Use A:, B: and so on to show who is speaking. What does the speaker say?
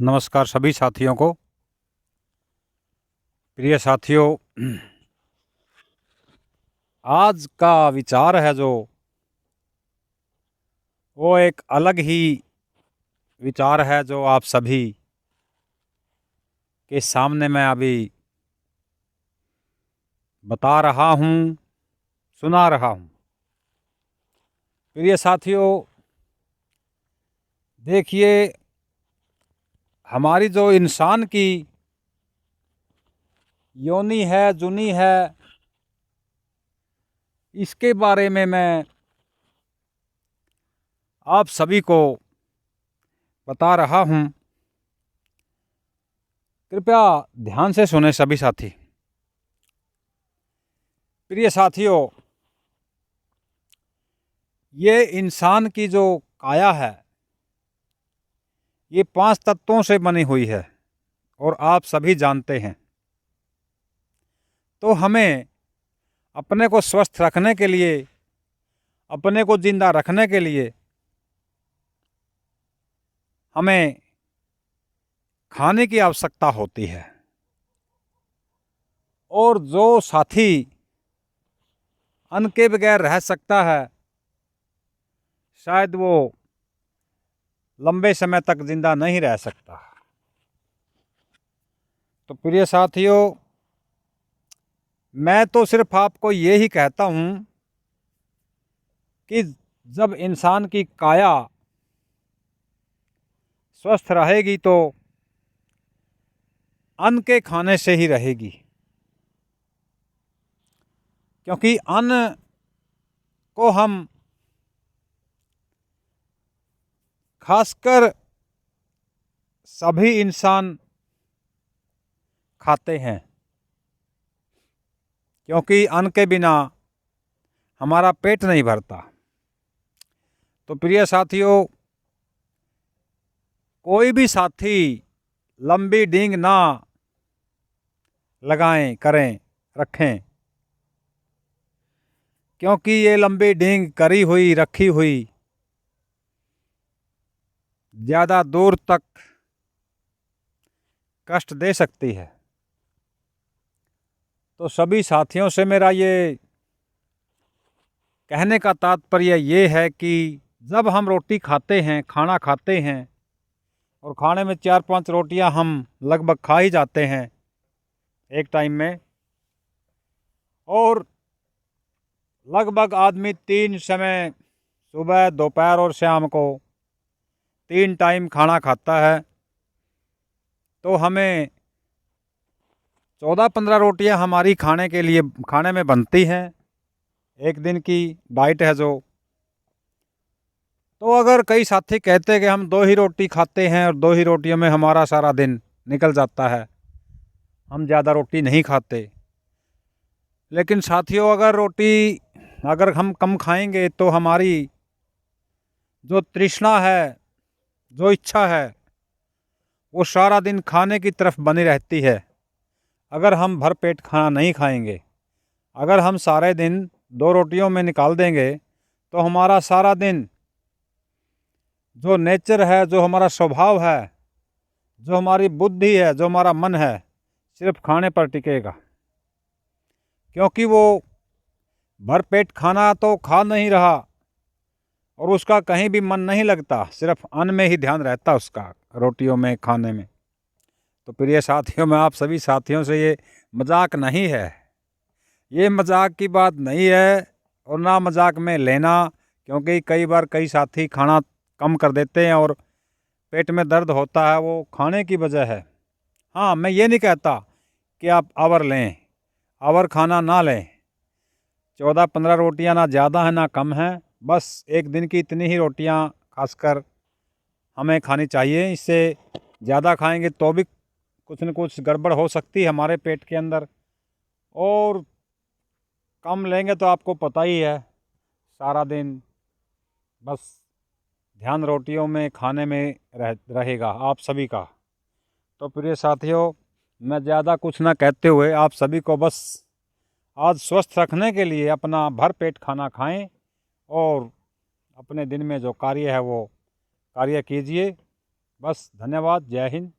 A: नमस्कार सभी साथियों को। प्रिय साथियों, आज का विचार है जो वो एक अलग ही विचार है जो आप सभी के सामने मैं अभी बता रहा हूँ, सुना रहा हूँ। प्रिय साथियों, देखिए, हमारी जो इंसान की योनि है, जुनी है, इसके बारे में मैं आप सभी को बता रहा हूँ। कृपया ध्यान से सुने सभी साथी। प्रिय साथियों, ये इंसान की जो काया है ये 5 तत्वों से बनी हुई है और आप सभी जानते हैं। तो हमें अपने को स्वस्थ रखने के लिए, अपने को जिंदा रखने के लिए हमें खाने की आवश्यकता होती है। और जो साथी अन्न के बगैर रह सकता है, शायद वो लंबे समय तक जिंदा नहीं रह सकता। तो प्रिय साथियों, मैं तो सिर्फ आपको ये ही कहता हूँ कि जब इंसान की काया स्वस्थ रहेगी तो अन्न के खाने से ही रहेगी, क्योंकि अन्न को हम खासकर सभी इंसान खाते हैं, क्योंकि अन्न के बिना हमारा पेट नहीं भरता। तो प्रिय साथियों, कोई भी साथी लंबी डींग ना लगाएं, करें, रखें, क्योंकि ये लंबी डींग करी हुई, रखी हुई ज़्यादा दूर तक कष्ट दे सकती है। तो सभी साथियों से मेरा ये कहने का तात्पर्य ये है कि जब हम रोटी खाते हैं, खाना खाते हैं, और खाने में 4-5 रोटियां हम लगभग खा ही जाते हैं एक टाइम में, और लगभग आदमी 3 समय, सुबह, दोपहर और शाम को 3 टाइम खाना खाता है, तो हमें 14-15 रोटियां हमारी खाने में बनती हैं, एक दिन की डाइट है जो। तो अगर कई साथी कहते हैं कि हम 2 ही रोटी खाते हैं और 2 ही रोटियों में हमारा सारा दिन निकल जाता है, हम ज़्यादा रोटी नहीं खाते, लेकिन साथियों, अगर हम कम खाएंगे तो हमारी जो तृष्णा है, जो इच्छा है, वो सारा दिन खाने की तरफ बनी रहती है। अगर हम भर पेट खाना नहीं खाएंगे, अगर हम सारे दिन 2 रोटियों में निकाल देंगे, तो हमारा सारा दिन जो नेचर है, जो हमारा स्वभाव है, जो हमारी बुद्धि है, जो हमारा मन है, सिर्फ खाने पर टिकेगा, क्योंकि वो भर पेट खाना तो खा नहीं रहा और उसका कहीं भी मन नहीं लगता, सिर्फ अन्न में ही ध्यान रहता उसका, रोटियों में, खाने में। तो प्रिय साथियों, मैं आप सभी साथियों से ये मजाक नहीं है, ये मजाक की बात नहीं है, और ना मजाक में लेना, क्योंकि कई बार कई साथी खाना कम कर देते हैं और पेट में दर्द होता है, वो खाने की वजह है। हाँ, मैं ये नहीं कहता कि आप आवर लें, आवर खाना ना लें। 14-15 रोटियां ना ज़्यादा है ना कम है, बस एक दिन की इतनी ही रोटियां खासकर हमें खानी चाहिए। इससे ज़्यादा खाएंगे तो भी कुछ न कुछ गड़बड़ हो सकती है हमारे पेट के अंदर, और कम लेंगे तो आपको पता ही है, सारा दिन बस ध्यान रोटियों में, खाने में रहेगा आप सभी का। तो प्रिय साथियों, मैं ज़्यादा कुछ ना कहते हुए आप सभी को बस आज स्वस्थ रखने के लिए अपना भर पेट खाना खाएं और अपने दिन में जो कार्य है वो कार्य कीजिए। बस धन्यवाद। जय हिंद।